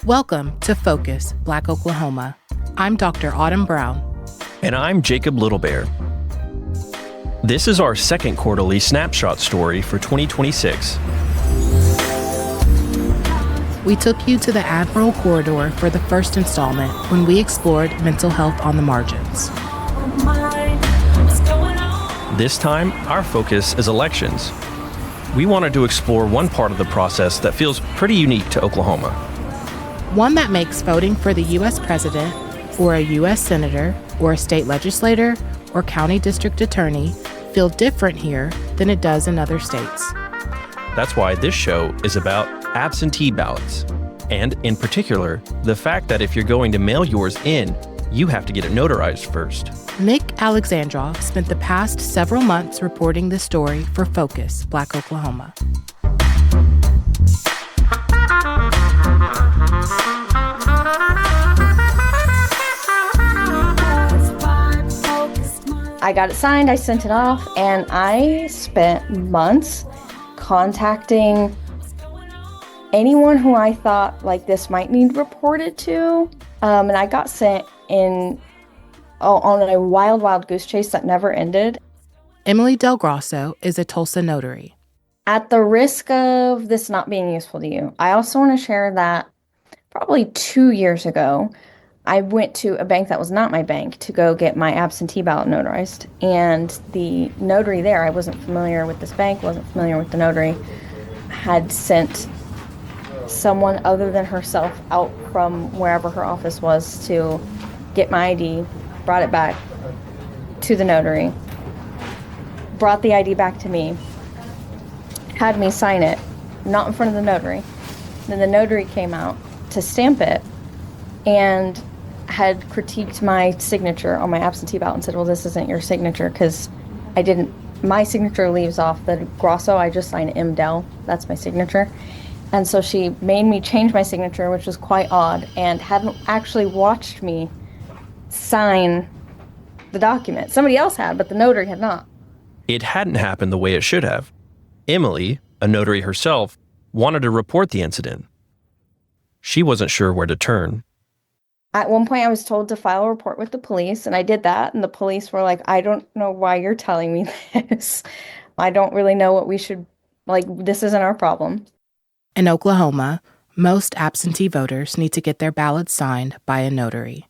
Welcome to Focus, Black Oklahoma. I'm Dr. Autumn Brown. And I'm Jacob Littlebear. This is our second quarterly Snapshot story for 2026. We took you to the Admiral Corridor for the first installment when we explored mental health on the margins. This time, our focus is elections. We wanted to explore one part of the process that feels pretty unique to Oklahoma. One that makes voting for the U.S. President, or a U.S. Senator, or a state legislator, or county district attorney feel different here than it does in other states. That's why this show is about absentee ballots, and in particular, the fact that if you're going to mail yours in, you have to get it notarized first. Nick Alexandrov spent the past several months reporting this story for Focus, Black Oklahoma. I got it signed, I sent it off, and I spent months contacting anyone who I thought like this might need reported to. And I got sent in on a wild goose chase that never ended. Emily Del Grosso is a Tulsa notary. At the risk of this not being useful to you, I also want to share that probably 2 years ago, I went to a bank that was not my bank to go get my absentee ballot notarized. And the notary there, I wasn't familiar with this bank, wasn't familiar with the notary, had sent someone other than herself out from wherever her office was to get my ID, brought it back to the notary, brought the ID back to me, had me sign it, not in front of the notary. Then the notary came out to stamp it and had critiqued my signature on my absentee ballot and said, well, this isn't your signature because my signature leaves off the Grosso. I just signed M. Del. That's my signature. And so she made me change my signature, which was quite odd, and hadn't actually watched me sign the document. Somebody else had, but the notary had not. It hadn't happened the way it should have. Emily, a notary herself, wanted to report the incident. She wasn't sure where to turn. At one point, I was told to file a report with the police, and I did that, and the police were like, I don't know why you're telling me this. I don't really know what we should, this isn't our problem. In Oklahoma, most absentee voters need to get their ballots signed by a notary.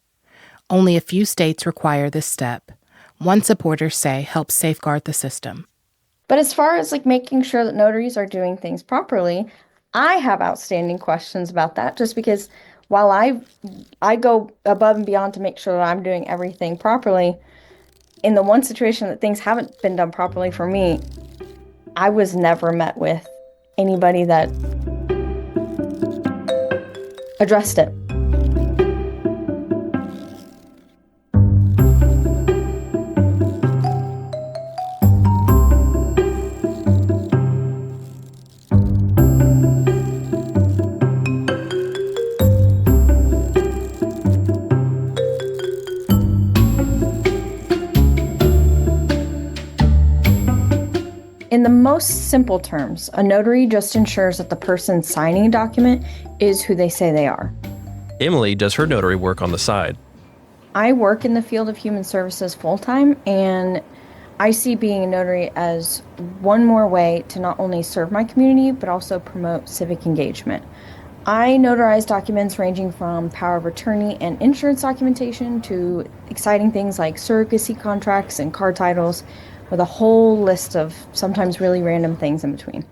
Only a few states require this step. One supporters say helps safeguard the system. But as far as making sure that notaries are doing things properly, I have outstanding questions about that, just because while I go above and beyond to make sure that I'm doing everything properly, in the one situation that things haven't been done properly for me, I was never met with anybody that addressed it. In the most simple terms, a notary just ensures that the person signing a document is who they say they are. Emily does her notary work on the side. I work in the field of human services full-time, and I see being a notary as one more way to not only serve my community, but also promote civic engagement. I notarize documents ranging from power of attorney and insurance documentation to exciting things like surrogacy contracts and car titles, with a whole list of sometimes really random things in between.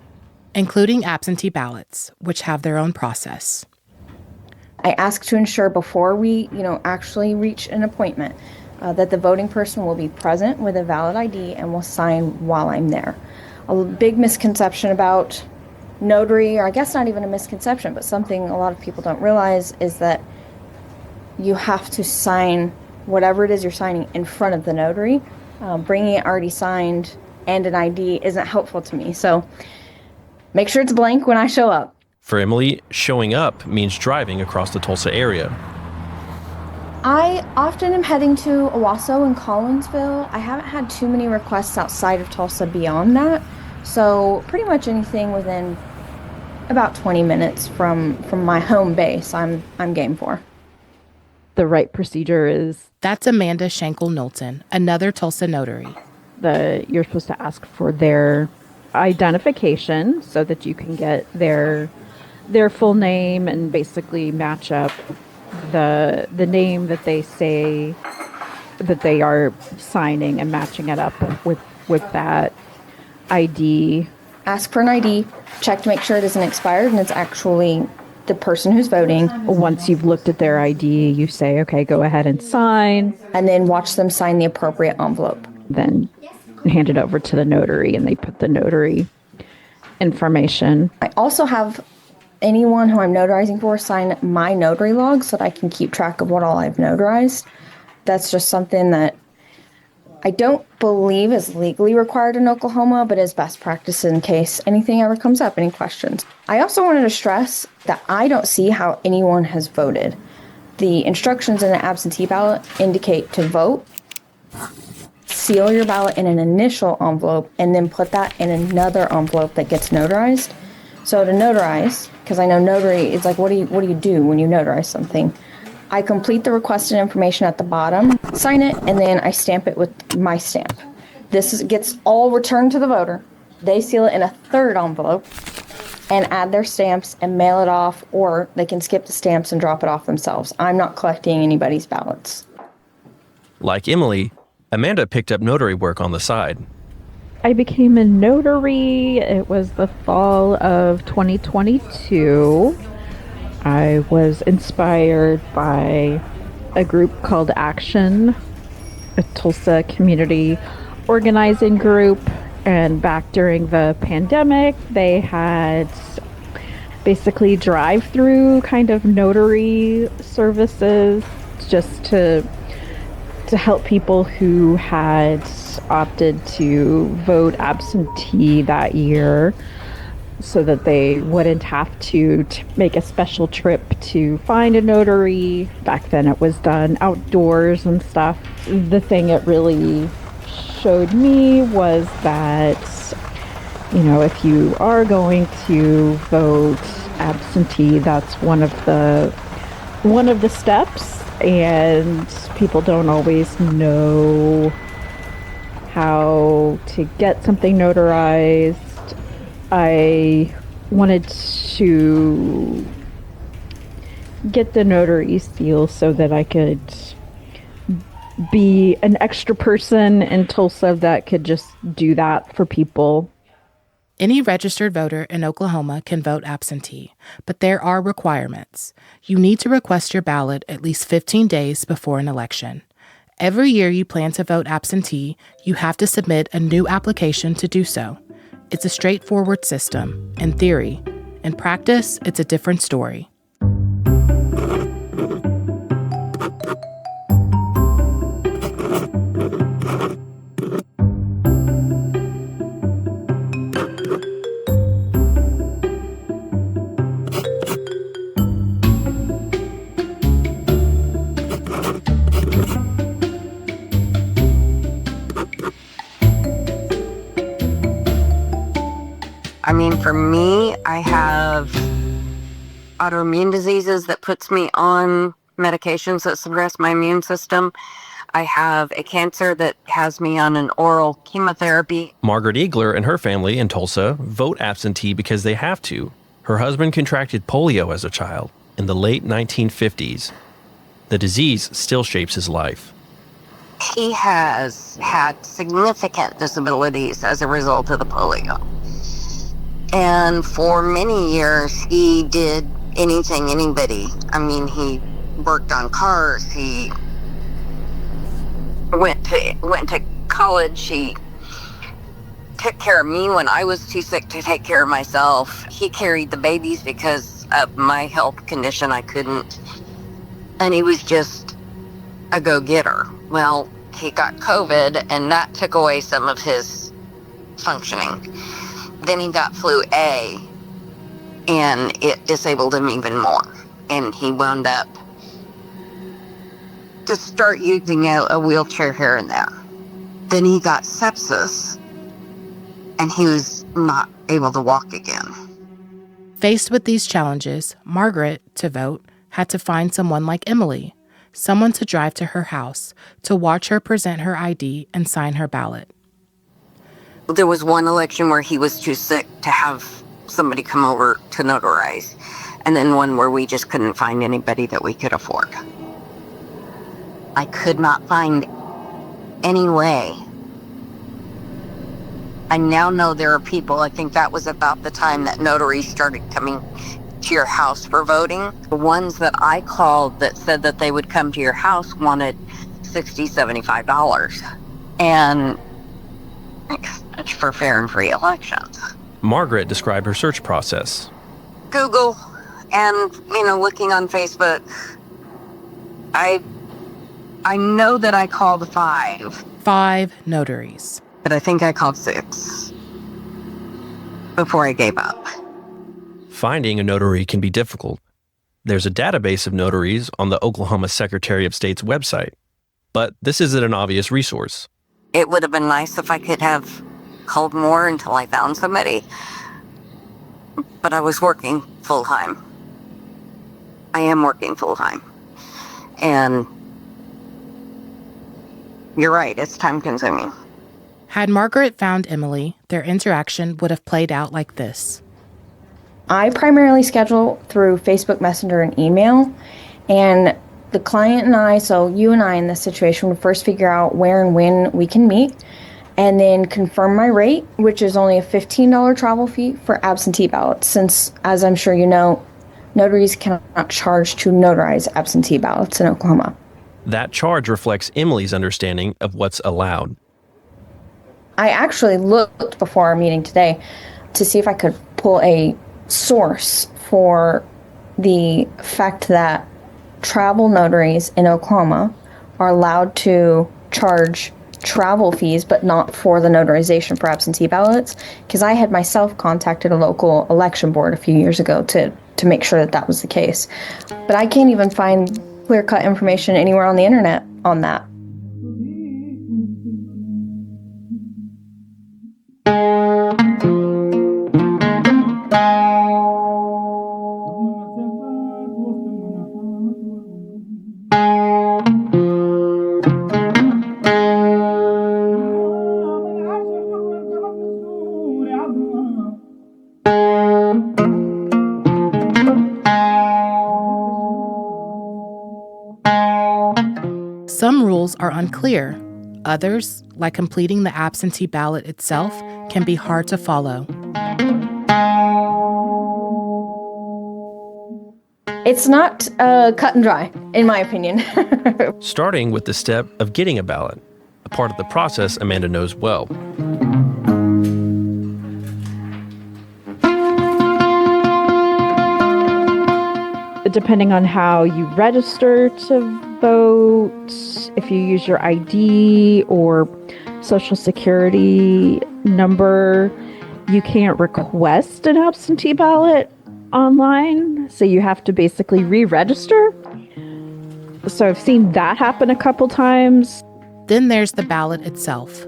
Including absentee ballots, which have their own process. I ask to ensure before we, actually reach an appointment that the voting person will be present with a valid ID and will sign while I'm there. A big misconception about notary, or I guess not even a misconception, but something a lot of people don't realize, is that you have to sign whatever it is you're signing in front of the notary. Bringing it already signed and an ID isn't helpful to me. So make sure it's blank when I show up. For Emily, showing up means driving across the Tulsa area. I often am heading to Owasso and Collinsville. I haven't had too many requests outside of Tulsa beyond that. So pretty much anything within about 20 minutes from my home base, I'm game for. The right procedure is... That's Amanda Schenkel-Knowlton, another Tulsa notary. You're supposed to ask for their identification so that you can get their full name and basically match up the name that they say that they are signing and matching it up with that ID. Ask for an ID, check to make sure it isn't expired and it's actually the person who's voting. Once you've looked at their ID, you say, okay, go ahead and sign. And then watch them sign the appropriate envelope. Then hand it over to the notary and they put the notary information. I also have anyone who I'm notarizing for sign my notary log so that I can keep track of what all I've notarized. That's just something that I don't believe is legally required in Oklahoma, but is best practice in case anything ever comes up, any questions. I also wanted to stress that I don't see how anyone has voted. The instructions in the absentee ballot indicate to vote, seal your ballot in an initial envelope, and then put that in another envelope that gets notarized. So to notarize, because I know notary is like, what do you do when you notarize something? I complete the requested information at the bottom, sign it, and then I stamp it with my stamp. This gets all returned to the voter. They seal it in a third envelope and add their stamps and mail it off, or they can skip the stamps and drop it off themselves. I'm not collecting anybody's ballots. Like Emily, Amanda picked up notary work on the side. I became a notary. It was the fall of 2022. I was inspired by a group called Action, a Tulsa community organizing group. And back during the pandemic, they had basically drive-through kind of notary services just to help people who had opted to vote absentee that year, so that they wouldn't have to make a special trip to find a notary. Back then it was done outdoors and stuff. The thing it really showed me was that, if you are going to vote absentee, that's one of the steps, and people don't always know how to get something notarized. I wanted to get the notary seal so that I could be an extra person in Tulsa that could just do that for people. Any registered voter in Oklahoma can vote absentee, but there are requirements. You need to request your ballot at least 15 days before an election. Every year you plan to vote absentee, you have to submit a new application to do so. It's a straightforward system, in theory. In practice, it's a different story. For me, I have autoimmune diseases that puts me on medications that suppress my immune system. I have a cancer that has me on an oral chemotherapy. Margaret Eagler and her family in Tulsa vote absentee because they have to. Her husband contracted polio as a child in the late 1950s. The disease still shapes his life. He has had significant disabilities as a result of the polio. And for many years, he did anything, anybody. He worked on cars. He went to college. He took care of me when I was too sick to take care of myself. He carried the babies because of my health condition. I couldn't. And he was just a go-getter. Well, he got COVID, and that took away some of his functioning. Then he got flu A, and it disabled him even more. And he wound up to start using a wheelchair here and there. Then he got sepsis, and he was not able to walk again. Faced with these challenges, Margaret, to vote, had to find someone like Emily, someone to drive to her house, to watch her present her ID and sign her ballot. There was one election where he was too sick to have somebody come over to notarize, and then one where we just couldn't find anybody that we could afford. I could not find any way. I now know there are people, I think that was about the time that notaries started coming to your house for voting. The ones that I called that said that they would come to your house wanted $60, $75. And it's for fair and free elections. Margaret described her search process. Google and, looking on Facebook. I know that I called 5. 5 notaries. But I think I called 6 before I gave up. Finding a notary can be difficult. There's a database of notaries on the Oklahoma Secretary of State's website, but this isn't an obvious resource. It would have been nice if I could have called more until I found somebody, but I was working full-time. I am working full-time. And you're right, it's time-consuming. Had Margaret found Emily, their interaction would have played out like this. I primarily schedule through Facebook Messenger and email, and the client and I, so you and I in this situation, would first figure out where and when we can meet, and then confirm my rate, which is only a $15 travel fee for absentee ballots, since, as I'm sure you know, notaries cannot charge to notarize absentee ballots in Oklahoma. That charge reflects Emily's understanding of what's allowed. I actually looked before our meeting today to see if I could pull a source for the fact that travel notaries in Oklahoma are allowed to charge travel fees, but not for the notarization for absentee ballots, because I had myself contacted a local election board a few years ago to make sure that was the case. But I can't even find clear-cut information anywhere on the internet on that. Some rules are unclear. Others, like completing the absentee ballot itself, can be hard to follow. It's not cut and dry, in my opinion. Starting with the step of getting a ballot, a part of the process Amanda knows well. Depending on how you register to vote, if you use your ID or social security number, you can't request an absentee ballot online, so you have to basically re-register. So I've seen that happen a couple times. Then there's the ballot itself.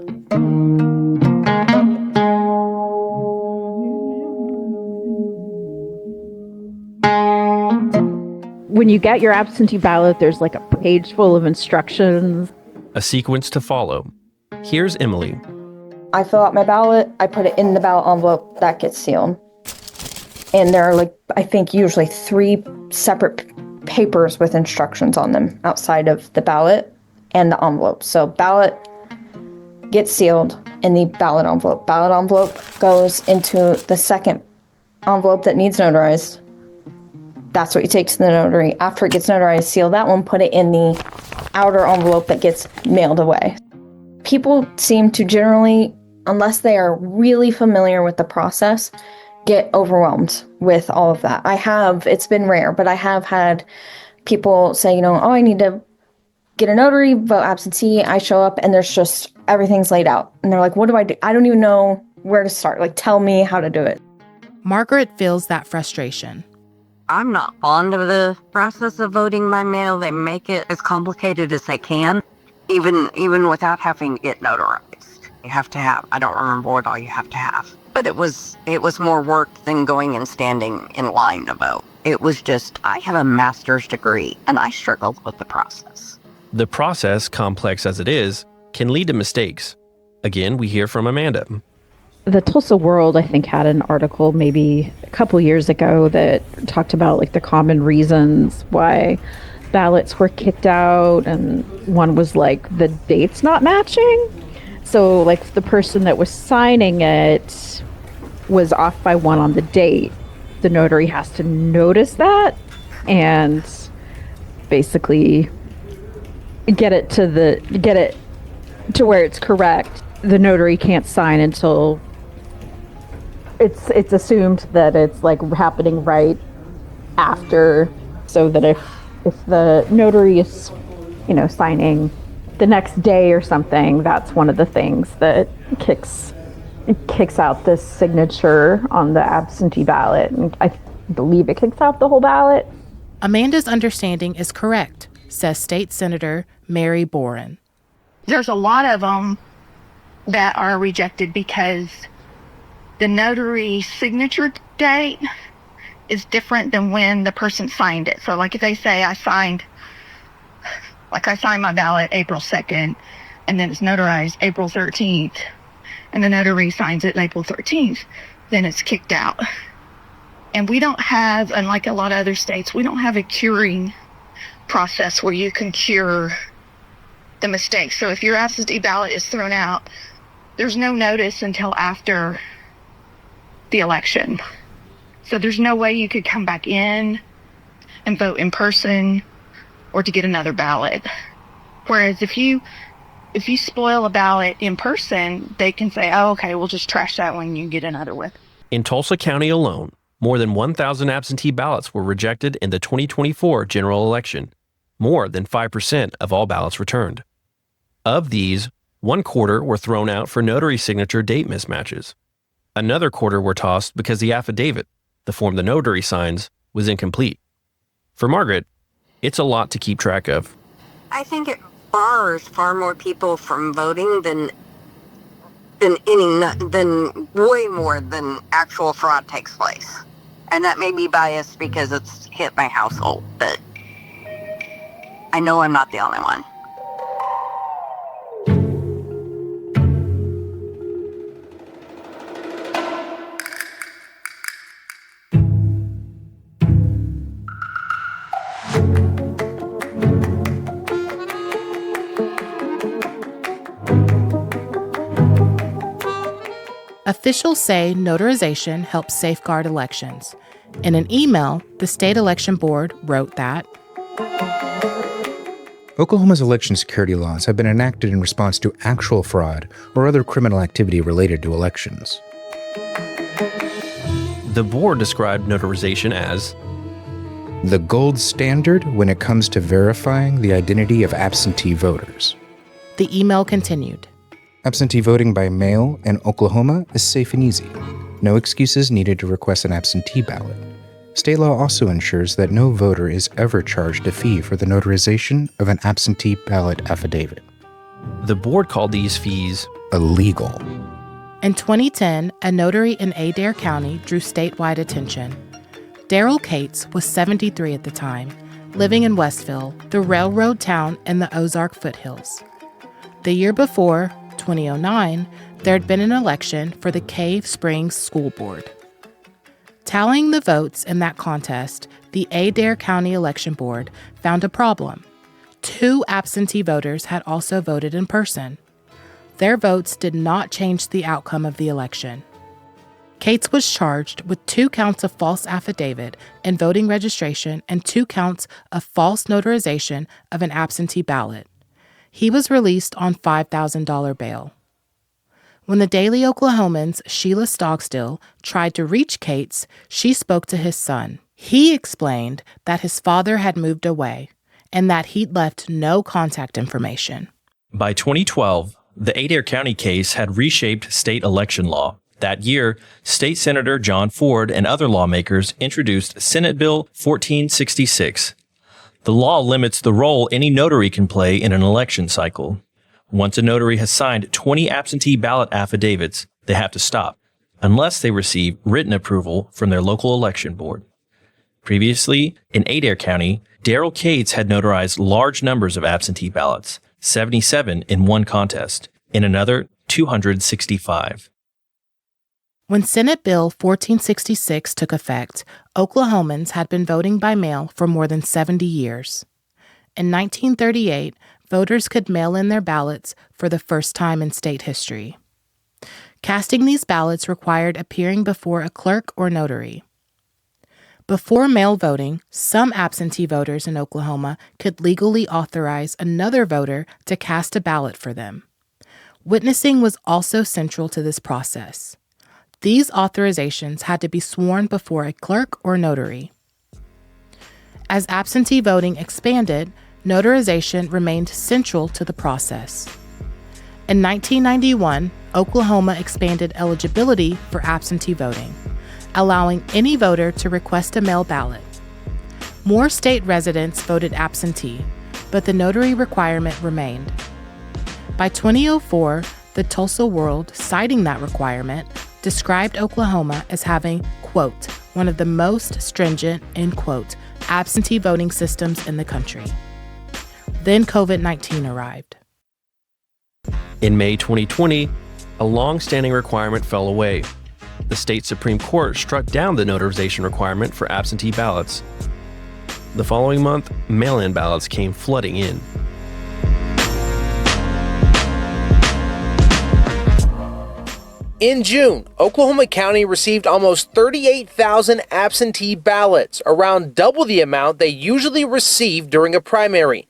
When you get your absentee ballot, there's like a page full of instructions. A sequence to follow. Here's Emily. I fill out my ballot, I put it in the ballot envelope, that gets sealed. And there are I think usually 3 separate papers with instructions on them outside of the ballot and the envelope. So ballot gets sealed in the ballot envelope. Ballot envelope goes into the second envelope that needs notarized. That's what you take to the notary. After it gets notarized, seal that one, put it in the outer envelope that gets mailed away. People seem to generally, unless they are really familiar with the process, get overwhelmed with all of that. It's been rare, but I have had people say, I need to get a notary, vote absentee. I show up and there's just, everything's laid out. And they're like, what do I do? I don't even know where to start. Tell me how to do it. Margaret feels that frustration. I'm not fond of the process of voting by mail. They make it as complicated as they can, even without having to get notarized. you have to have. I don't remember what all you have to have. But it was more work than going and standing in line to vote. It was just, I have a master's degree, and I struggled with the process. The process, complex as it is, can lead to mistakes. Again, we hear from Amanda. The Tulsa World, I think, had an article maybe a couple years ago that talked about like the common reasons why ballots were kicked out, and one was like the dates not matching. So like the person that was signing it was off by one on the date. The notary has to notice that and basically get it to where it's correct. The notary can't sign until it's assumed that it's like happening right after, so that if the notary is, signing the next day or something, that's one of the things that kicks out this signature on the absentee ballot. And I believe it kicks out the whole ballot. Amanda's understanding is correct, says State Senator Mary Boren. There's a lot of them that are rejected because the notary signature date is different than when the person signed it. So like if they say I signed my ballot April 2nd, and then it's notarized April 13th, and the notary signs it April 13th, then it's kicked out. And we don't have, unlike a lot of other states, we don't have a curing process where you can cure the mistake. So if your absentee ballot is thrown out, there's no notice until after the election. So there's no way you could come back in and vote in person or to get another ballot. Whereas if you spoil a ballot in person, they can say, oh, okay, we'll just trash that one and you can get another one. In Tulsa County alone, more than 1,000 absentee ballots were rejected in the 2024 general election, more than 5% of all ballots returned. Of these, 1/4 were thrown out for notary signature date mismatches. Another 1/4 were tossed because the affidavit, the form the notary signs, was incomplete. For Margaret, it's a lot to keep track of. I think it bars far more people from voting than way more than actual fraud takes place. And that may be biased because it's hit my household, but I know I'm not the only one. Officials say notarization helps safeguard elections. In an email, the State Election Board wrote that Oklahoma's election security laws have been enacted in response to actual fraud or other criminal activity related to elections. The board described notarization as the gold standard when it comes to verifying the identity of absentee voters. The email continued. Absentee voting by mail in Oklahoma is safe and easy. No excuses needed to request an absentee ballot. State law also ensures that no voter is ever charged a fee for the notarization of an absentee ballot affidavit. The board called these fees illegal. In 2010, a notary in Adair County drew statewide attention. Daryl Cates was 73 at the time, living in Westville, the railroad town in the Ozark foothills. The year before, 2009, there had been an election for the Cave Springs School Board. Tallying the votes in that contest, the Adair County Election Board found a problem. 2 absentee voters had also voted in person. Their votes did not change the outcome of the election. Cates was charged with 2 counts of false affidavit and voting registration and 2 counts of false notarization of an absentee ballot. He was released on $5,000 bail. When the Daily Oklahoman's Sheila Stogstill tried to reach Cates, she spoke to his son. He explained that his father had moved away and that he'd left no contact information. By 2012, the Adair County case had reshaped state election law. That year, State Senator John Ford and other lawmakers introduced Senate Bill 1466. The law limits the role any notary can play in an election cycle. Once a notary has signed 20 absentee ballot affidavits, they have to stop, unless they receive written approval from their local election board. Previously, in Adair County, Darrell Cates had notarized large numbers of absentee ballots, 77 in one contest, in another 265. When Senate Bill 1466 took effect, Oklahomans had been voting by mail for more than 70 years. In 1938, voters could mail in their ballots for the first time in state history. Casting these ballots required appearing before a clerk or notary. Before mail voting, some absentee voters in Oklahoma could legally authorize another voter to cast a ballot for them. Witnessing was also central to this process. These authorizations had to be sworn before a clerk or notary. As absentee voting expanded, notarization remained central to the process. In 1991, Oklahoma expanded eligibility for absentee voting, allowing any voter to request a mail ballot. More state residents voted absentee, but the notary requirement remained. By 2004, the Tulsa World, citing that requirement, described Oklahoma as having, quote, one of the most stringent, end quote, absentee voting systems in the country. Then COVID-19 arrived. In May 2020, a long-standing requirement fell away. The state Supreme Court struck down the notarization requirement for absentee ballots. The following month, mail-in ballots came flooding in. In June, Oklahoma County received almost 38,000 absentee ballots, around double the amount they usually receive during a primary.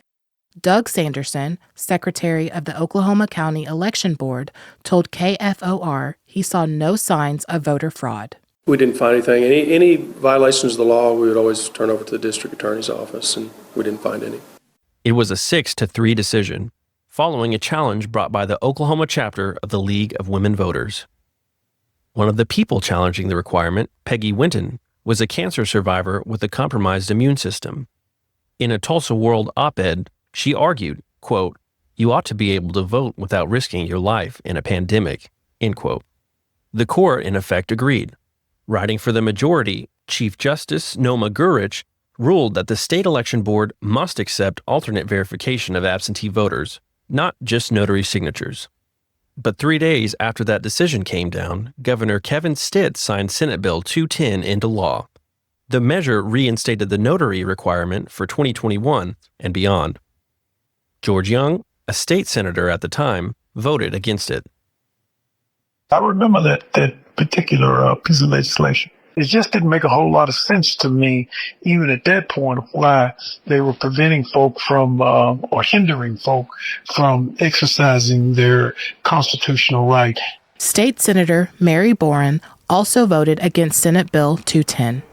Doug Sanderson, secretary of the Oklahoma County Election Board, told KFOR he saw no signs of voter fraud. We didn't find anything. Any violations of the law, we would always turn over to the district attorney's office, and we didn't find any. It was a 6-3 decision, following a challenge brought by the Oklahoma chapter of the League of Women Voters. One of the people challenging the requirement, Peggy Winton, was a cancer survivor with a compromised immune system. In a Tulsa World op-ed, she argued, quote, "You ought to be able to vote without risking your life in a pandemic," end quote. The court, in effect, agreed. Writing for the majority, Chief Justice Noma Ulrich ruled that the state election board must accept alternate verification of absentee voters, not just notary signatures. But 3 days after that decision came down, Governor Kevin Stitt signed Senate Bill 210 into law. The measure reinstated the notary requirement for 2021 and beyond. George Young, a state senator at the time, voted against it. I remember that particular piece of legislation. It just didn't make a whole lot of sense to me, even at that point, why they were preventing folk from, or hindering folk from exercising their constitutional right. State Senator Mary Boren also voted against Senate Bill 210.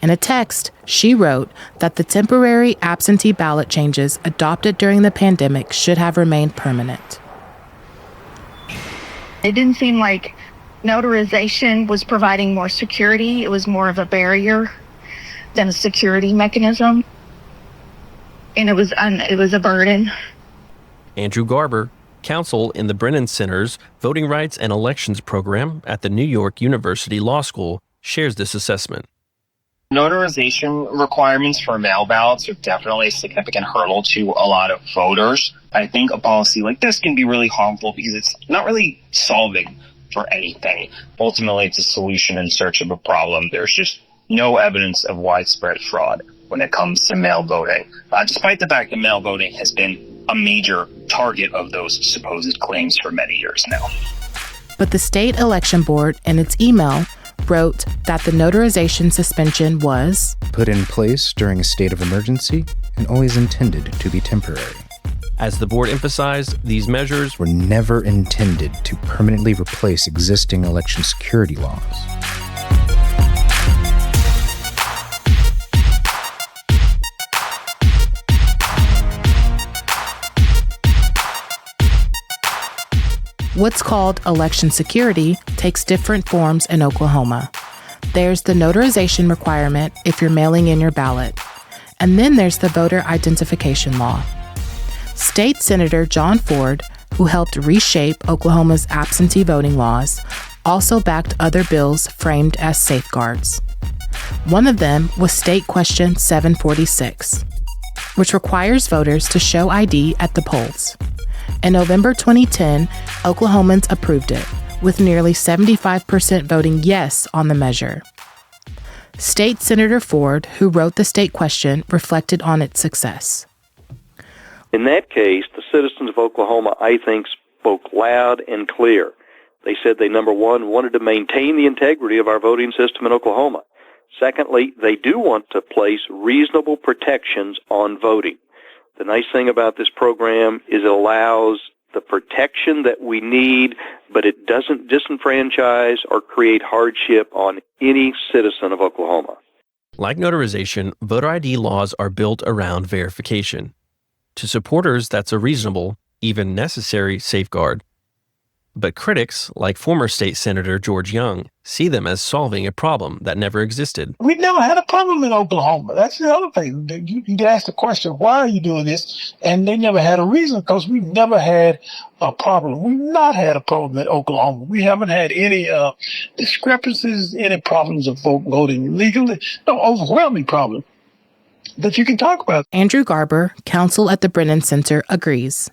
In a text, she wrote that the temporary absentee ballot changes adopted during the pandemic should have remained permanent. It didn't seem like notarization was providing more security. It was more of a barrier than a security mechanism. And it was a burden. Andrew Garber, counsel in the Brennan Center's Voting Rights and Elections program at the New York University Law School, shares this assessment. Notarization requirements for mail ballots are definitely a significant hurdle to a lot of voters. I think a policy like this can be really harmful because it's not really solving for anything. Ultimately, it's a solution in search of a problem. There's just no evidence of widespread fraud when it comes to mail voting, despite the fact that mail voting has been a major target of those supposed claims for many years now. But the state election board, in its email, wrote that the notarization suspension was put in place during a state of emergency and always intended to be temporary. As the board emphasized, these measures were never intended to permanently replace existing election security laws. What's called election security takes different forms in Oklahoma. There's the notarization requirement if you're mailing in your ballot, and then there's the voter identification law. State Senator John Ford, who helped reshape Oklahoma's absentee voting laws, also backed other bills framed as safeguards. One of them was State Question 746, which requires voters to show ID at the polls. In November 2010, Oklahomans approved it, with nearly 75% voting yes on the measure. State Senator Ford, who wrote the state question, reflected on its success. In that case, the citizens of Oklahoma, I think, spoke loud and clear. They said they, number one, wanted to maintain the integrity of our voting system in Oklahoma. Secondly, they do want to place reasonable protections on voting. The nice thing about this program is it allows the protection that we need, but it doesn't disenfranchise or create hardship on any citizen of Oklahoma. Like notarization, voter ID laws are built around verification. To supporters, that's a reasonable, even necessary safeguard. But critics, like former state senator George Young, see them as solving a problem that never existed. We've never had a problem in Oklahoma. That's the other thing. You get asked the question, why are you doing this? And they never had a reason, because we've never had a problem. We've not had a problem in Oklahoma. We haven't had any discrepancies, any problems of voting legally. No overwhelming problem that you can talk about. Andrew Garber, counsel at the Brennan Center, agrees.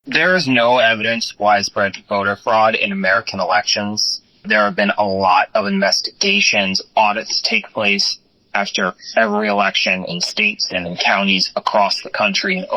There is no evidence of widespread voter fraud in American elections. There have been a lot of investigations, audits take place after every election in states and in counties across the country. And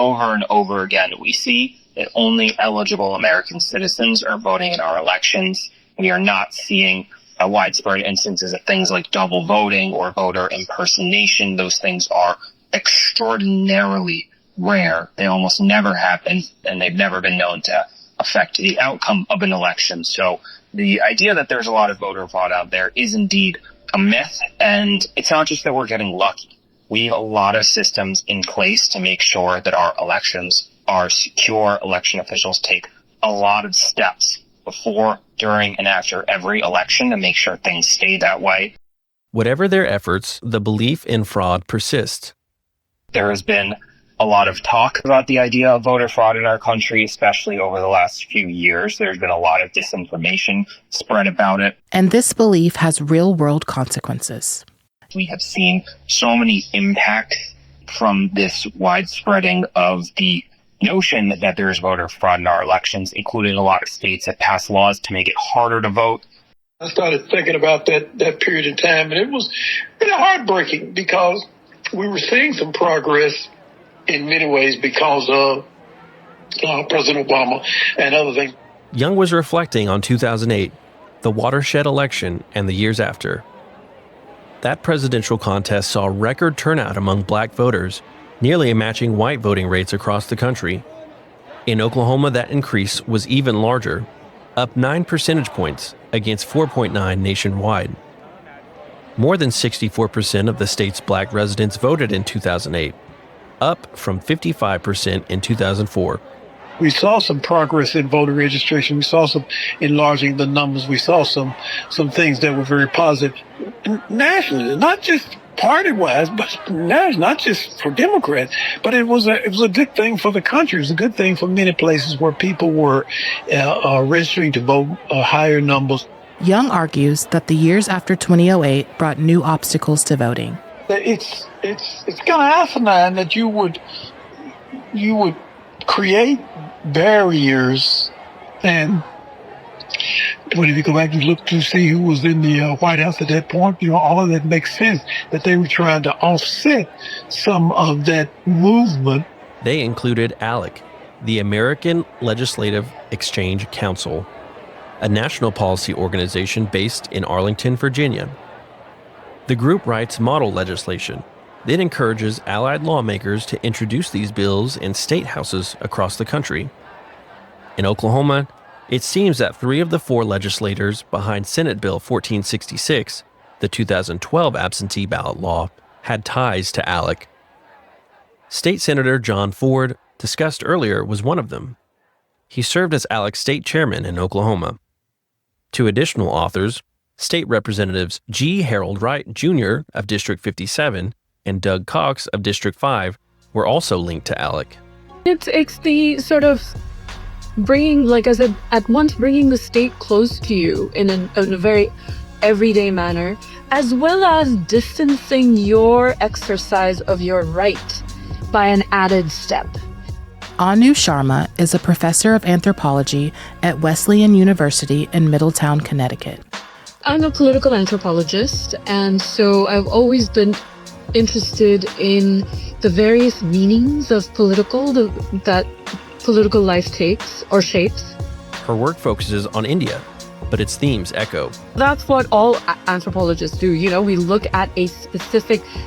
over again, we see that only eligible American citizens are voting in our elections. We are not seeing widespread instances of things like double voting or voter impersonation. Those things are extraordinarily rare. They almost never happen, and they've never been known to affect the outcome of an election. So the idea that there's a lot of voter fraud out there is indeed a myth, and it's not just that we're getting lucky. We have a lot of systems in place to make sure that our elections are secure. Election officials take a lot of steps before, during, and after every election to make sure things stay that way. Whatever their efforts, the belief in fraud persists. There has been a lot of talk about the idea of voter fraud in our country, especially over the last few years. There's been a lot of disinformation spread about it. And this belief has real-world consequences. We have seen so many impacts from this widespreading of the notion that there is voter fraud in our elections, including a lot of states that pass laws to make it harder to vote. I started thinking about that period of time, and it was really heartbreaking, because we were seeing some progress in many ways because of President Obama and other things. Young was reflecting on 2008, the watershed election, and the years after. That presidential contest saw record turnout among black voters, nearly matching white voting rates across the country. In Oklahoma, that increase was even larger, up 9 percentage points against 4.9 nationwide. More than 64% of the state's black residents voted in 2008, up from 55% in 2004. We saw some progress in voter registration. We saw some enlarging the numbers. We saw some things that were very positive nationally, not just party-wise, but not just for Democrats. But it was a good thing for the country. It was a good thing for many places where people were registering to vote higher numbers. Young argues that the years after 2008 brought new obstacles to voting. It's kind of asinine that you would create barriers, and when if you go back and look to see who was in the White House at that point, all of that makes sense, that they were trying to offset some of that movement. They included ALEC, the American Legislative Exchange Council, a national policy organization based in Arlington, Virginia. The group writes model legislation. It encourages allied lawmakers to introduce these bills in state houses across the country. In Oklahoma, it seems that 3 of the 4 legislators behind Senate Bill 1466, the 2012 absentee ballot law, had ties to ALEC. State Senator John Ford, discussed earlier, was one of them. He served as ALEC state chairman in Oklahoma. 2 additional authors, State Representatives G. Harold Wright, Jr. of District 57 and Doug Cox of District 5, were also linked to ALEC. It's the sort of bringing, like I said, at once bringing the state close to you in a very everyday manner, as well as distancing your exercise of your right by an added step. Anu Sharma is a professor of anthropology at Wesleyan University in Middletown, Connecticut. I'm a political anthropologist, and so I've always been interested in the various meanings of that political life takes or shapes. Her work focuses on India, but its themes echo. That's what all anthropologists do. We look at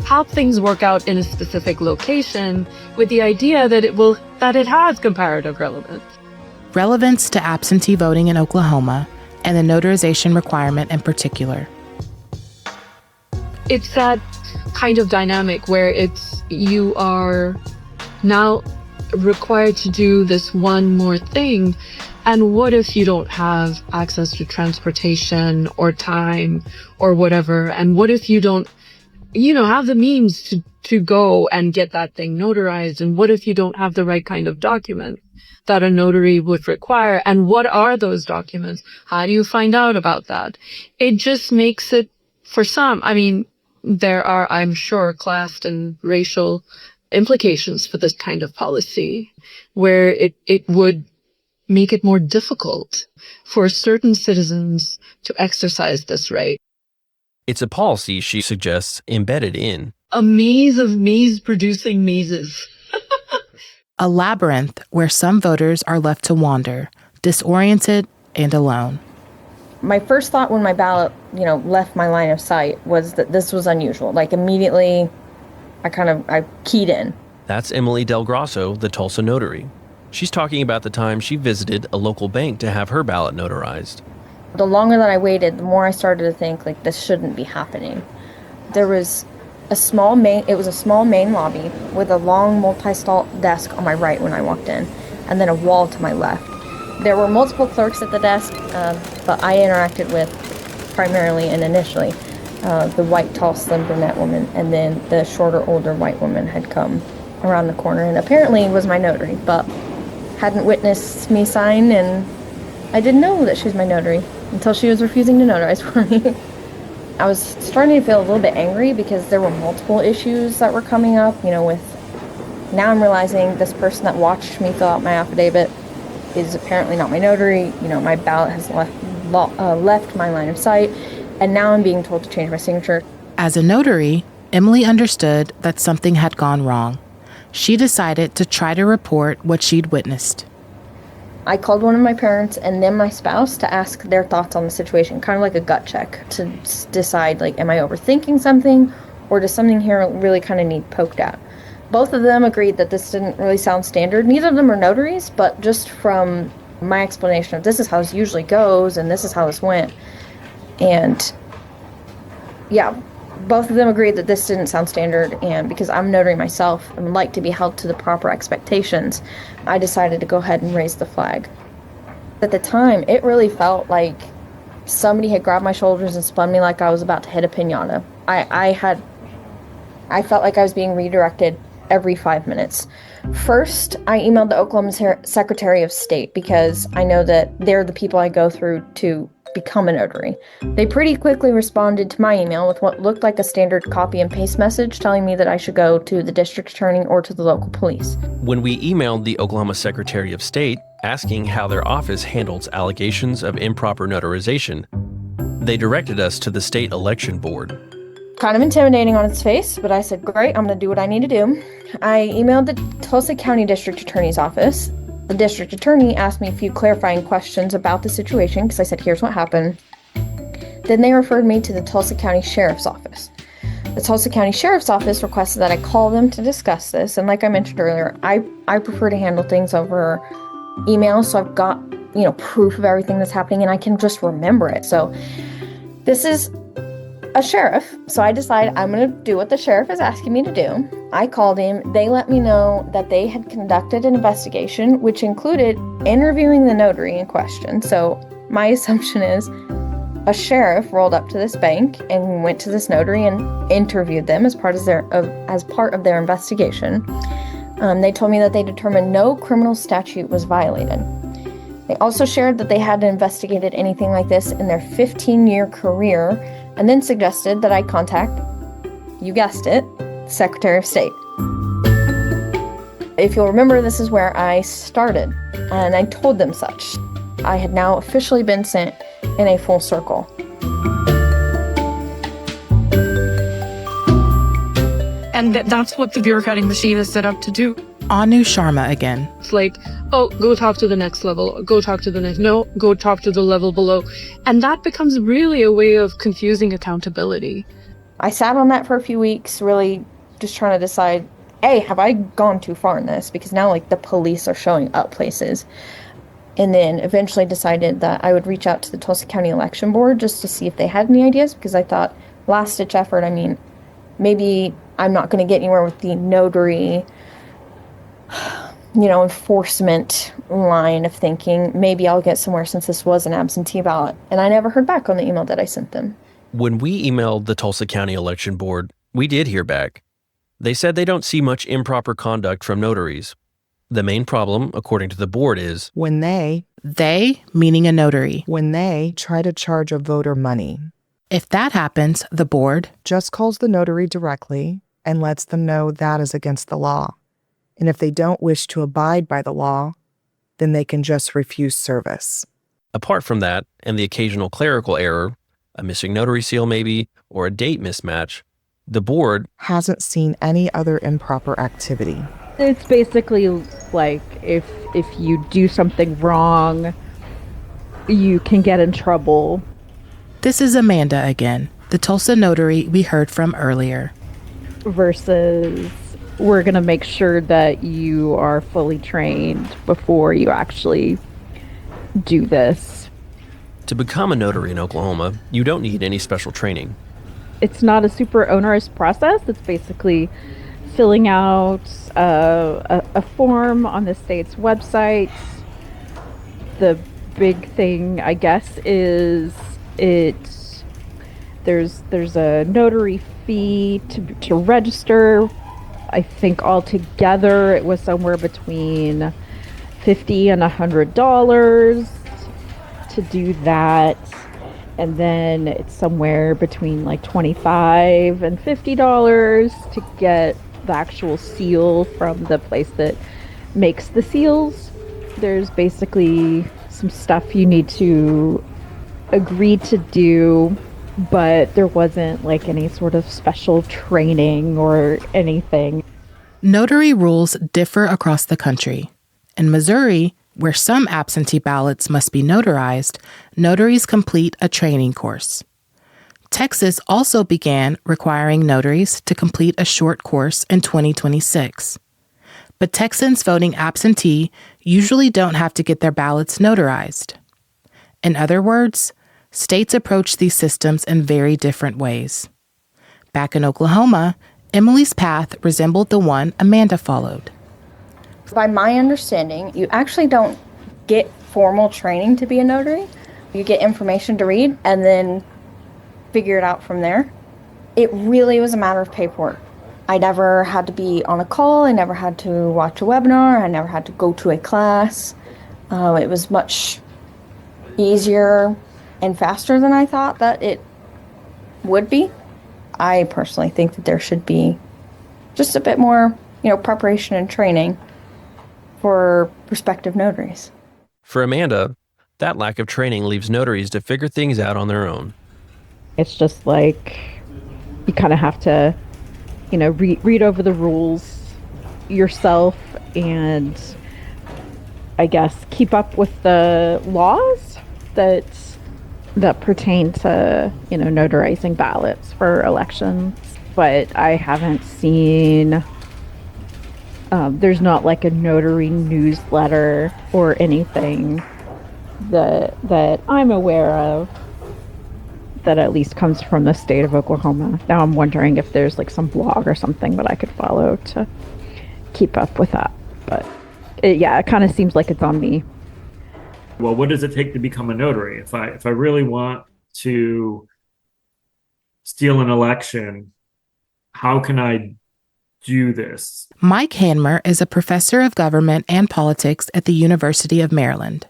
how things work out in a specific location with the idea that it has comparative relevance. Relevance to absentee voting in Oklahoma and the notarization requirement in particular. It's that kind of dynamic where you are now required to do this one more thing. And what if you don't have access to transportation or time or whatever? And what if you don't, have the means to go and get that thing notarized? And what if you don't have the right kind of document that a notary would require? And what are those documents? How do you find out about that? It just makes it, for some, there are, I'm sure, class and racial implications for this kind of policy, where it would make it more difficult for certain citizens to exercise this right. It's a policy, she suggests, embedded in a maze of maze-producing mazes. A labyrinth where some voters are left to wander, disoriented and alone. My first thought when my ballot, left my line of sight was that this was unusual. Like, immediately, I keyed in. That's Emily Del Grosso, the Tulsa notary. She's talking about the time she visited a local bank to have her ballot notarized. The longer that I waited, the more I started to think, this shouldn't be happening. There was a small main lobby with a long multi-stall desk on my right when I walked in, and then a wall to my left. There were multiple clerks at the desk, but I interacted with primarily and initially the white, tall, slim brunette woman, and then the shorter, older white woman had come around the corner and apparently was my notary, but hadn't witnessed me sign, and I didn't know that she was my notary until she was refusing to notarize for me. I was starting to feel a little bit angry because there were multiple issues that were coming up, now I'm realizing this person that watched me fill out my affidavit is apparently not my notary. My ballot has left my line of sight, and now I'm being told to change my signature. As a notary, Emily understood that something had gone wrong. She decided to try to report what she'd witnessed. I called one of my parents and then my spouse to ask their thoughts on the situation, kind of like a gut check, to decide, am I overthinking something, or does something here really kind of need poked at? Both of them agreed that this didn't really sound standard. Neither of them are notaries, but just from my explanation of this is how this usually goes and this is how this went. And yeah, both of them agreed that this didn't sound standard, and because I'm a notary myself and would like to be held to the proper expectations, I decided to go ahead and raise the flag. At the time, it really felt like somebody had grabbed my shoulders and spun me like I was about to hit a piñata. I felt like I was being redirected every 5 minutes. First, I emailed the Oklahoma Secretary of State because I know that they're the people I go through to become a notary. They pretty quickly responded to my email with what looked like a standard copy and paste message telling me that I should go to the district attorney or to the local police. When we emailed the Oklahoma Secretary of State asking how their office handles allegations of improper notarization, they directed us to the state election board. Kind of intimidating on its face, but I said, great, I'm going to do what I need to do. I emailed the Tulsa County District Attorney's office. The district attorney asked me a few clarifying questions about the situation because I said, here's what happened. Then they referred me to the Tulsa County Sheriff's Office. The Tulsa County Sheriff's Office requested that I call them to discuss this, and like I mentioned earlier, I prefer to handle things over email, so I've got, proof of everything that's happening, and I can just remember it. So this is a sheriff, so I decided I'm going to do what the sheriff is asking me to do. I called him. They let me know that they had conducted an investigation, which included interviewing the notary in question. So my assumption is a sheriff rolled up to this bank and went to this notary and interviewed them as part of their investigation. They told me that they determined no criminal statute was violated. They also shared that they hadn't investigated anything like this in their 15-year career, and then suggested that I contact, you guessed it, the Secretary of State. If you'll remember, this is where I started, and I told them such. I had now officially been sent in a full circle. And that's what the bureaucratic machine is set up to do. Anu Sharma again. It's like, oh, go talk to the next level, go talk to the next, no, go talk to the level below. And that becomes really a way of confusing accountability. I sat on that for a few weeks, really just trying to decide, hey, have I gone too far in this? Because now, like, the police are showing up places. And then eventually decided that I would reach out to the Tulsa County Election Board just to see if they had any ideas, because I thought, last-ditch effort, I mean, maybe I'm not going to get anywhere with the notary, enforcement line of thinking. Maybe I'll get somewhere since this was an absentee ballot. And I never heard back on the email that I sent them. When we emailed the Tulsa County Election Board, we did hear back. They said they don't see much improper conduct from notaries. The main problem, according to the board, is when they meaning a notary, when they try to charge a voter money. If that happens, the board just calls the notary directly and lets them know that is against the law. And if they don't wish to abide by the law, then they can just refuse service. Apart from that, and the occasional clerical error, a missing notary seal maybe, or a date mismatch, the board hasn't seen any other improper activity. It's basically like if you do something wrong, you can get in trouble. This is Amanda again, the Tulsa notary we heard from earlier. Versus, we're going to make sure that you are fully trained before you actually do this. To become a notary in Oklahoma, you don't need any special training. It's not a super onerous process. It's basically filling out a form on the state's website. The big thing, I guess, is there's a notary fee to register. I think altogether it was somewhere between $50 and $100 to do that. And then it's somewhere between like $25 and $50 to get the actual seal from the place that makes the seals. There's basically some stuff you need to agree to do, but there wasn't like any sort of special training or anything. Notary rules differ across the country. In Missouri, where some absentee ballots must be notarized, notaries complete a training course. Texas also began requiring notaries to complete a short course in 2026. But Texans voting absentee usually don't have to get their ballots notarized. In other words, states approach these systems in very different ways. Back in Oklahoma, Emily's path resembled the one Amanda followed. By my understanding, you actually don't get formal training to be a notary. You get information to read and then figure it out from there. It really was a matter of paperwork. I never had to be on a call. I never had to watch a webinar. I never had to go to a class. It was much easier and faster than I thought that it would be. I personally think that there should be just a bit more, preparation and training for prospective notaries. For Amanda, that lack of training leaves notaries to figure things out on their own. It's just like you kind of have to, read over the rules yourself and I guess keep up with the laws that pertain to, notarizing ballots for elections. But I haven't seen, there's not like a notary newsletter or anything that I'm aware of that at least comes from the state of Oklahoma. Now I'm wondering if there's like some blog or something that I could follow to keep up with that. But it kind of seems like it's on me. Well, what does it take to become a notary? If I really want to steal an election, how can I do this? Mike Hanmer is a professor of government and politics at the University of Maryland.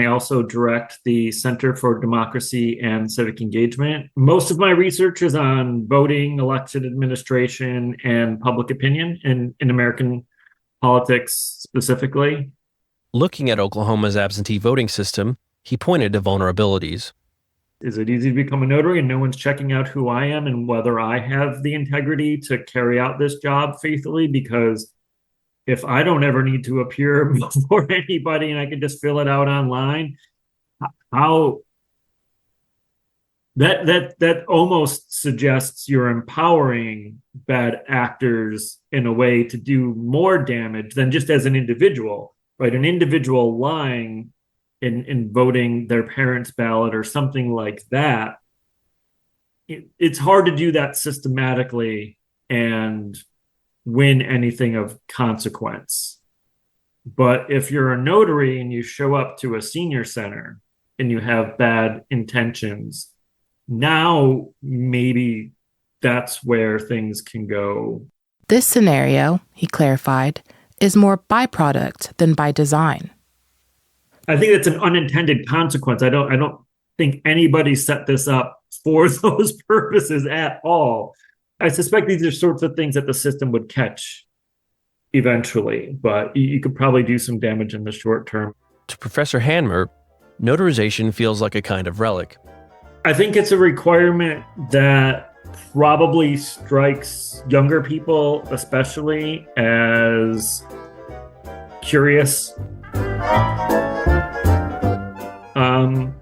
I also direct the Center for Democracy and Civic Engagement. Most of my research is on voting, election administration, and public opinion in American politics specifically. Looking at Oklahoma's absentee voting system, he pointed to vulnerabilities. Is it easy to become a notary and no one's checking out who I am and whether I have the integrity to carry out this job faithfully? Because if I don't ever need to appear before anybody and I can just fill it out online, how that almost suggests you're empowering bad actors in a way to do more damage than just as an individual, right? An individual lying in voting their parents' ballot or something like that. It's hard to do that systematically and win anything of consequence. But if you're a notary and you show up to a senior center and you have bad intentions, now maybe that's where things can go. This scenario, he clarified, is more byproduct than by design. I think it's an unintended consequence. I don't think anybody set this up for those purposes at all. I suspect these are sorts of things that the system would catch eventually, but you could probably do some damage in the short term. To Professor Hanmer, notarization feels like a kind of relic. I think it's a requirement that probably strikes younger people, especially, as curious.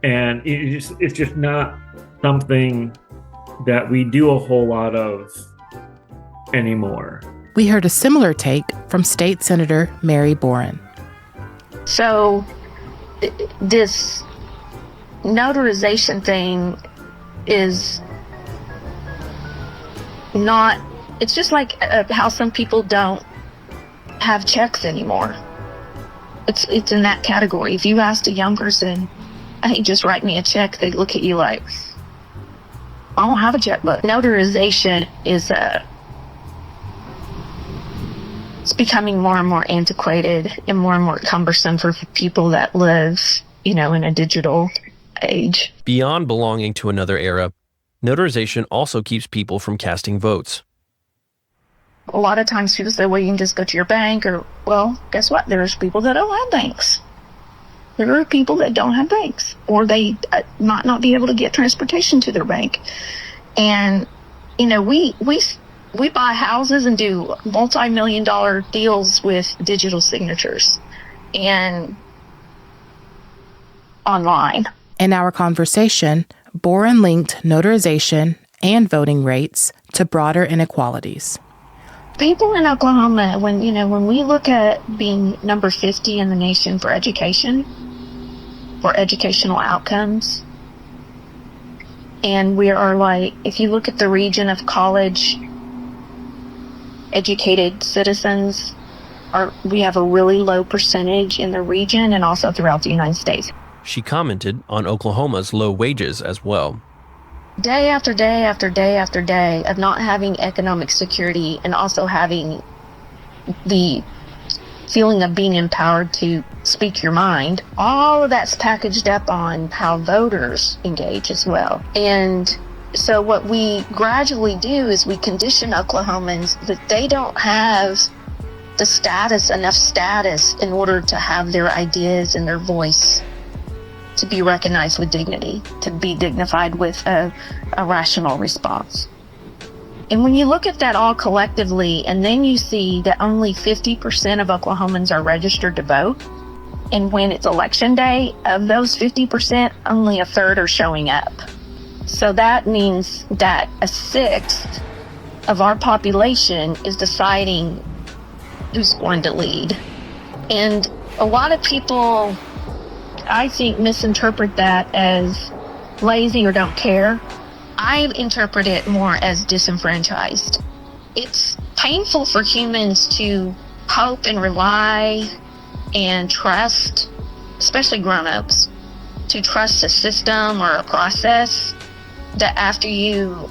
And it's just not something that we do a whole lot of anymore. We heard a similar take from State Senator Mary Boren. So this notarization thing is not, it's just like how some people don't have checks anymore. It's in that category. If you asked a young person, hey, just write me a check, they look at you like, I don't have a checkbook. Notarization is it's becoming more and more antiquated and more cumbersome for people that live, in a digital age. Beyond belonging to another era, notarization also keeps people from casting votes. A lot of times people say, well, you can just go to your bank, or, well, guess what? There's people that don't have banks. There are people that don't have banks, or they might not be able to get transportation to their bank. And, we buy houses and do multi-million-dollar deals with digital signatures and online. In our conversation, Boren linked notarization and voting rates to broader inequalities. People in Oklahoma, when we look at being number 50 in the nation for education, for educational outcomes, and we are like, if you look at the region of college educated citizens, we have a really low percentage in the region and also throughout the United States. She commented on Oklahoma's low wages as well. Day after day after day after day of not having economic security and also having the feeling of being empowered to speak your mind, all of that's packaged up on how voters engage as well. And so what we gradually do is we condition Oklahomans that they don't have enough status in order to have their ideas and their voice to be recognized with dignity, to be dignified with a rational response. And when you look at that all collectively, and then you see that only 50% of Oklahomans are registered to vote, and when it's election day, of those 50%, only a third are showing up. So that means that a sixth of our population is deciding who's going to lead. And a lot of people, I think, misinterpret that as lazy or don't care. I interpret it more as disenfranchised. It's painful for humans to hope and rely and trust, especially grown-ups, to trust a system or a process that after you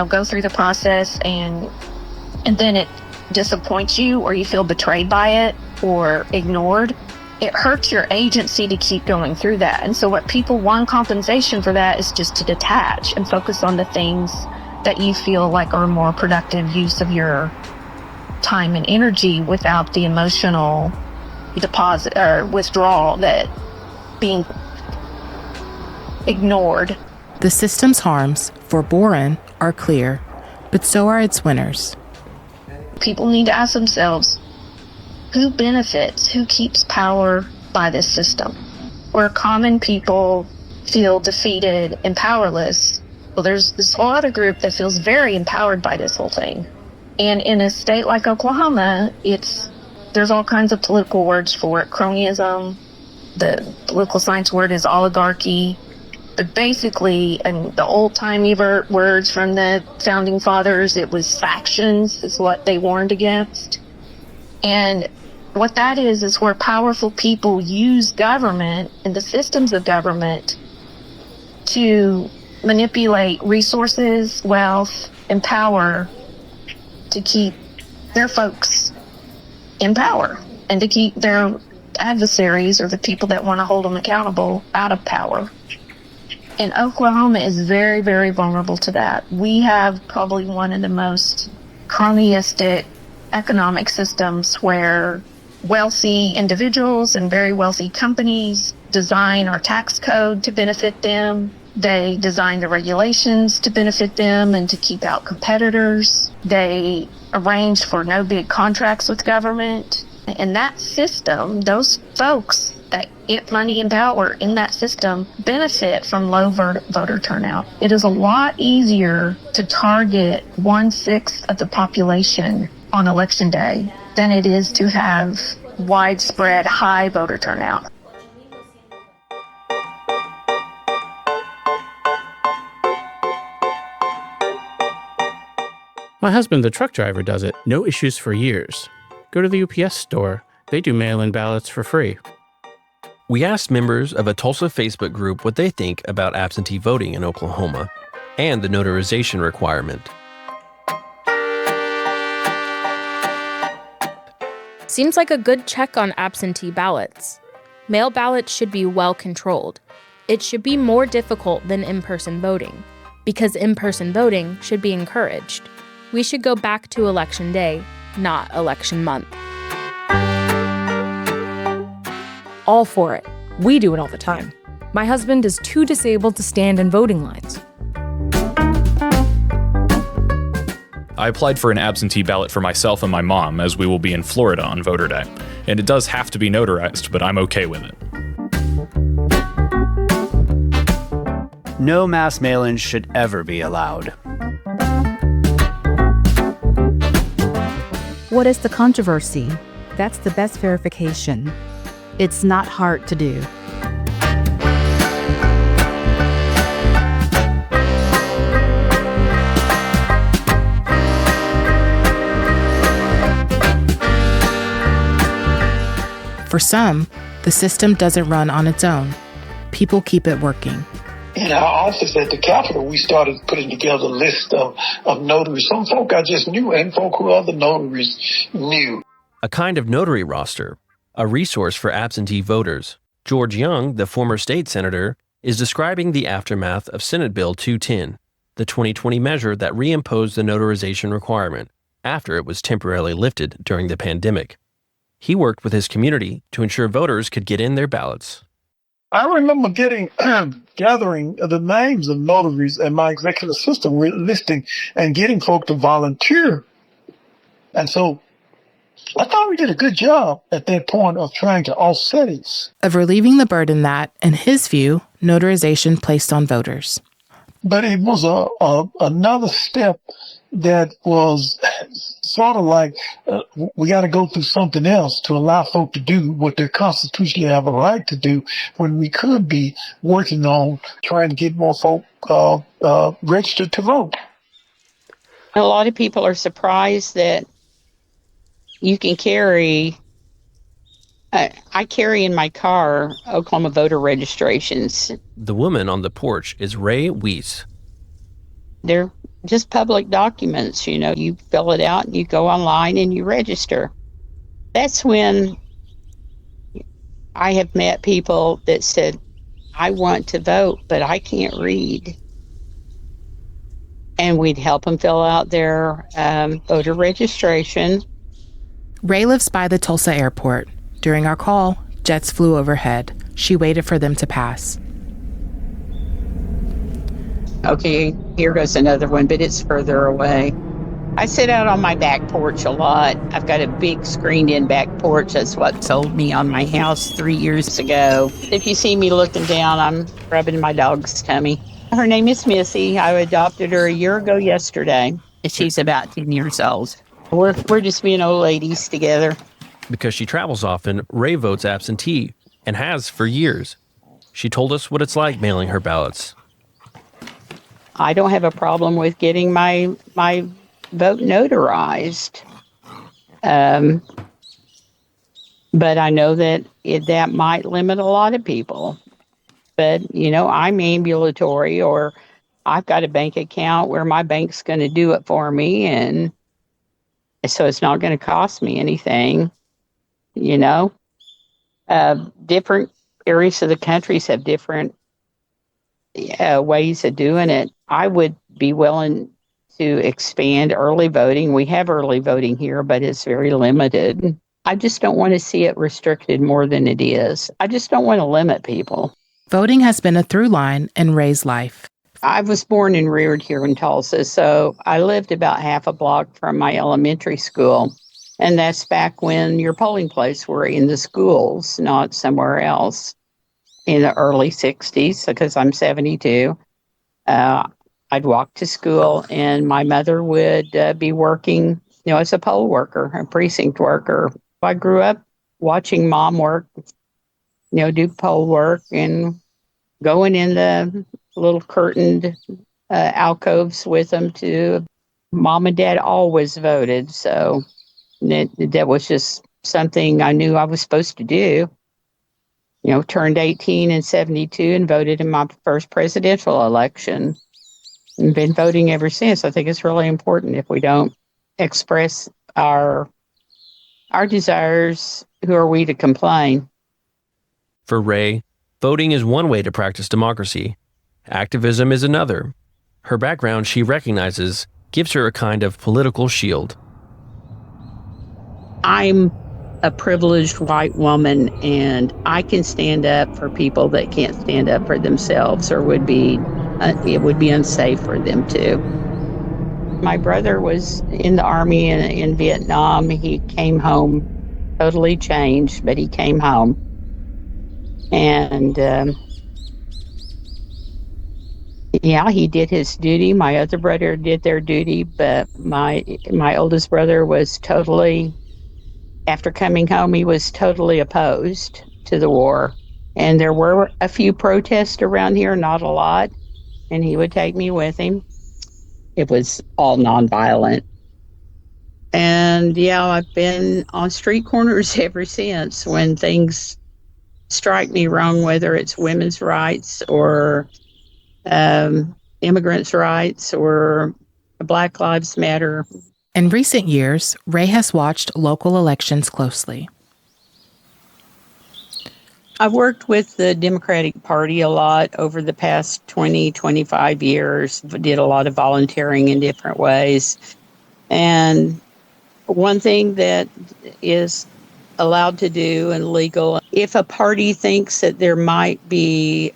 go through the process and then it disappoints you, or you feel betrayed by it or ignored, it hurts your agency to keep going through that. And so what people want compensation for that is just to detach and focus on the things that you feel like are a more productive use of your time and energy without the emotional deposit or withdrawal that being ignored. The system's harms, for Boren, are clear, but so are its winners. People need to ask themselves, who benefits, who keeps power by this system? Where common people feel defeated and powerless, well, there's this whole other group that feels very empowered by this whole thing. And in a state like Oklahoma, there's all kinds of political words for it. Cronyism, the political science word is oligarchy. But basically, and the old-timey words from the founding fathers, it was factions is what they warned against. And what that is where powerful people use government and the systems of government to manipulate resources, wealth, and power to keep their folks in power and to keep their adversaries or the people that want to hold them accountable out of power. And Oklahoma is very, very vulnerable to that. We have probably one of the most cronyistic economic systems where wealthy individuals and very wealthy companies design our tax code to benefit them. They design the regulations to benefit them and to keep out competitors. They arrange for no big contracts with government. And that system, those folks that get money and power in that system benefit from low voter turnout. It is a lot easier to target 1/6 of the population on election day than it is to have widespread high voter turnout. My husband, the truck driver, does it. No issues for years. Go to the UPS store. They do mail-in ballots for free. We asked members of a Tulsa Facebook group what they think about absentee voting in Oklahoma and the notarization requirement. Seems like a good check on absentee ballots. Mail ballots should be well controlled. It should be more difficult than in-person voting, because in-person voting should be encouraged. We should go back to election day, not election month. All for it. We do it all the time. My husband is too disabled to stand in voting lines. I applied for an absentee ballot for myself and my mom, as we will be in Florida on voter day. And it does have to be notarized, but I'm okay with it. No mass mail-ins should ever be allowed. What is the controversy? That's the best verification. It's not hard to do. For some, the system doesn't run on its own. People keep it working. In our office at the Capitol, we started putting together a list of notaries. Some folk I just knew and folk who other notaries knew. A kind of notary roster, a resource for absentee voters. George Young, the former state senator, is describing the aftermath of Senate Bill 210, the 2020 measure that reimposed the notarization requirement after it was temporarily lifted during the pandemic. He worked with his community to ensure voters could get in their ballots. I remember gathering the names of notaries and my executive assistant listing and getting folk to volunteer. And so I thought we did a good job at that point of trying to offset it. Of relieving the burden that, in his view, notarization placed on voters. But it was another step that was sort of like we got to go through something else to allow folk to do what they constitutionally have a right to do when we could be working on trying to get more folk registered to vote. A lot of people are surprised that you can carry, I carry in my car Oklahoma voter registrations. The woman on the porch is Ray Weiss. They're just public documents, you know, you fill it out and you go online and you register. That's when I have met people that said, I want to vote, but I can't read. And we'd help them fill out their voter registration. Ray lives by the Tulsa airport. During our call, jets flew overhead. She waited for them to pass. Okay, here goes another one, but it's further away. I sit out on my back porch a lot. I've got a big screened-in back porch. That's what sold me on my house 3 years ago. If you see me looking down, I'm rubbing my dog's tummy. Her name is Missy. I adopted her a year ago yesterday. She's about 10 years old. We're just being old ladies together. Because she travels often, Ray votes absentee and has for years. She told us what it's like mailing her ballots. I don't have a problem with getting my vote notarized. But I know that that might limit a lot of people. But, I'm ambulatory, or I've got a bank account where my bank's going to do it for me. And so it's not going to cost me anything, Different areas of the country have different ways of doing it. I would be willing to expand early voting. We have early voting here, but it's very limited. I just don't want to see it restricted more than it is. I just don't want to limit people. Voting has been a through line in Ray's life. I was born and reared here in Tulsa, so I lived about half a block from my elementary school. And that's back when your polling place were in the schools, not somewhere else. In the early 60s, because I'm 72, I'd walk to school, and my mother would be working, as a poll worker, a precinct worker. I grew up watching Mom work, do poll work and going in the little curtained alcoves with them too. Mom and Dad always voted, so that was just something I knew I was supposed to do. Turned 18 in 72 and voted in my first presidential election. And been voting ever since. I think it's really important. If we don't express our desires, who are we to complain? For Ray, voting is one way to practice democracy. Activism is another. Her background, she recognizes, gives her a kind of political shield. I'm a privileged white woman, and I can stand up for people that can't stand up for themselves, or it would be unsafe for them to. My brother was in the Army in Vietnam. He came home totally changed, but he came home. And he did his duty. My other brother did their duty, but my oldest brother was totally, after coming home, he was totally opposed to the war. And there were a few protests around here, not a lot. And he would take me with him. It was all nonviolent. And I've been on street corners ever since when things strike me wrong, whether it's women's rights or immigrants' rights or Black Lives Matter. In recent years, Ray has watched local elections closely. I've worked with the Democratic Party a lot over the past 20, 25 years, did a lot of volunteering in different ways. And one thing that is allowed to do and legal, if a party thinks that there might be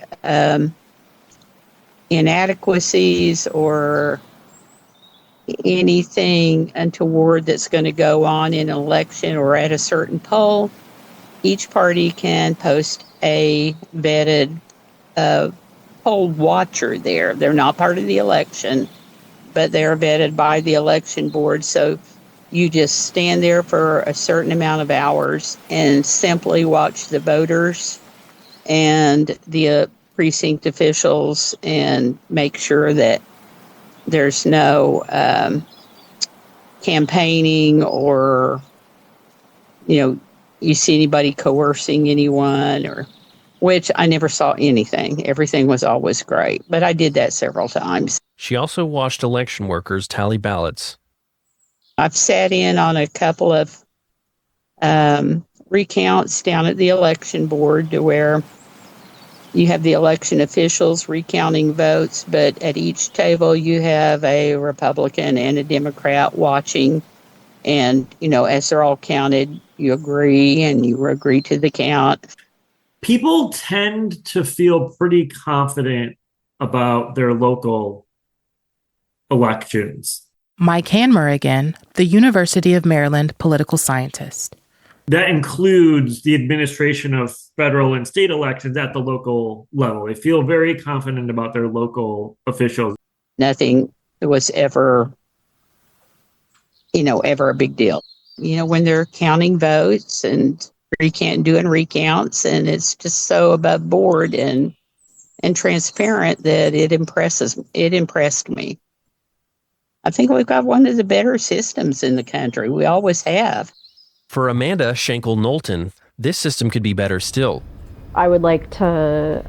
inadequacies or anything untoward that's going to go on in an election or at a certain poll, each party can post a vetted poll watcher there. They're not part of the election, but they're vetted by the election board. So you just stand there for a certain amount of hours and simply watch the voters and the precinct officials and make sure that there's no campaigning or, you see anybody coercing anyone, or which I never saw anything. Everything was always great, but I did that several times. She also watched election workers tally ballots. I've sat in on a couple of recounts down at the election board to where you have the election officials recounting votes, but at each table you have a Republican and a Democrat watching. And, as they're all counted, you agree and you agree to the count. People tend to feel pretty confident about their local elections. Mike Hanmer again, the University of Maryland political scientist. That includes the administration of federal and state elections at the local level. They feel very confident about their local officials. Nothing was ever, ever a big deal. When they're counting votes and doing recounts, and it's just so above board and transparent that it impressed me. I think we've got one of the better systems in the country. We always have. For Amanda Schenkel-Knowlton, this system could be better still. I would like to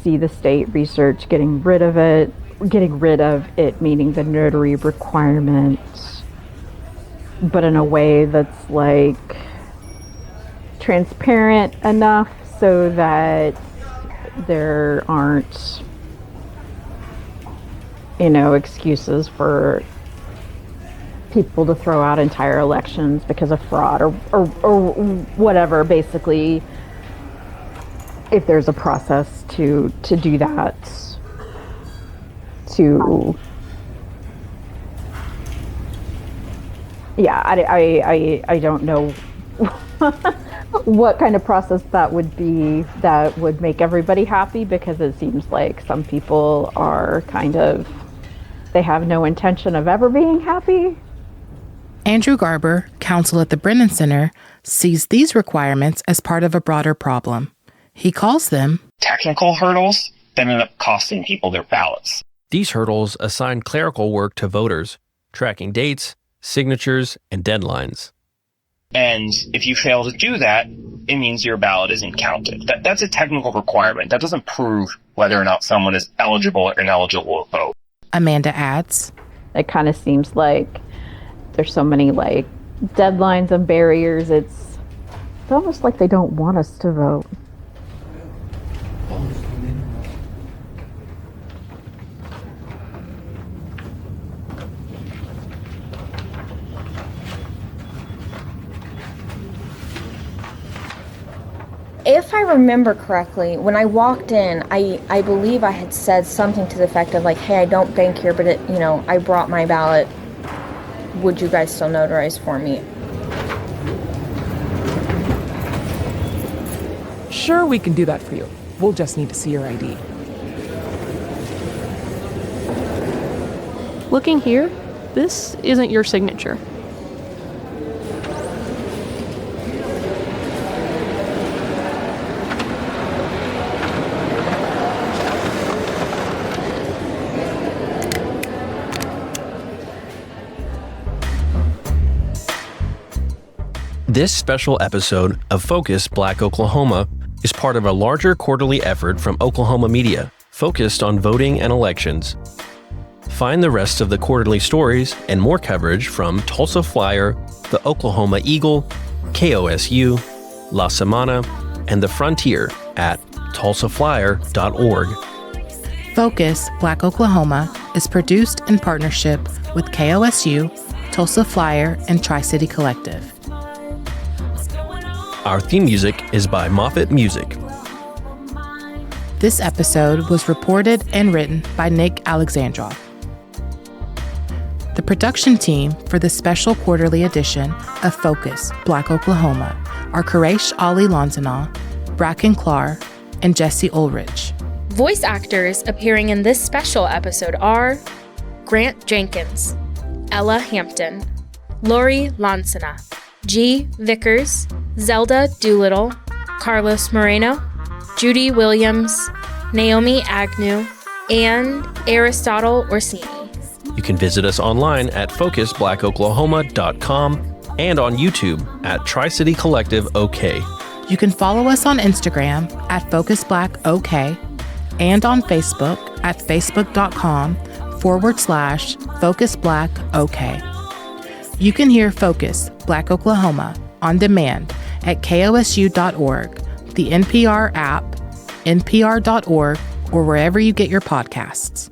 see the state research getting rid of it, meaning the notary requirement, but in a way that's like transparent enough so that there aren't, excuses for people to throw out entire elections because of fraud or whatever. Basically, if there's a process to do that, I don't know what kind of process that would be that would make everybody happy, because it seems like some people are they have no intention of ever being happy. Andrew Garber, counsel at the Brennan Center, sees these requirements as part of a broader problem. He calls them technical hurdles that end up costing people their ballots. These hurdles assign clerical work to voters, tracking dates, signatures, and deadlines. And if you fail to do that, it means your ballot isn't counted. That's a technical requirement. That doesn't prove whether or not someone is eligible or ineligible to vote. Amanda adds, it kind of seems like there's so many deadlines and barriers. It's almost like they don't want us to vote. If I remember correctly, when I walked in, I believe I had said something to the effect of hey, I don't bank here, but I brought my ballot. Would you guys still notarize for me? Sure, we can do that for you. We'll just need to see your ID. Looking here, this isn't your signature. This special episode of Focus Black Oklahoma is part of a larger quarterly effort from Oklahoma media focused on voting and elections. Find the rest of the quarterly stories and more coverage from Tulsa Flyer, the Oklahoma Eagle, KOSU, La Semana, and The Frontier at tulsaflyer.org. Focus Black Oklahoma is produced in partnership with KOSU, Tulsa Flyer, and Tri-City Collective. Our theme music is by Moffett Music. This episode was reported and written by Nick Alexandrov. The production team for this special quarterly edition of Focus Black Oklahoma are Quraysh Ali Lansana, Bracken Klar, and Jesse Ulrich. Voice actors appearing in this special episode are Grant Jenkins, Ella Hampton, Lori Lansana, G. Vickers, Zelda Doolittle, Carlos Moreno, Judy Williams, Naomi Agnew, and Aristotle Orsini. You can visit us online at focusblackoklahoma.com and on YouTube at Tri-City Collective OK. You can follow us on Instagram at FocusBlackOK and on Facebook at facebook.com/FocusBlackOK. You can hear Focus Black Oklahoma on demand at kosu.org, the NPR app, npr.org, or wherever you get your podcasts.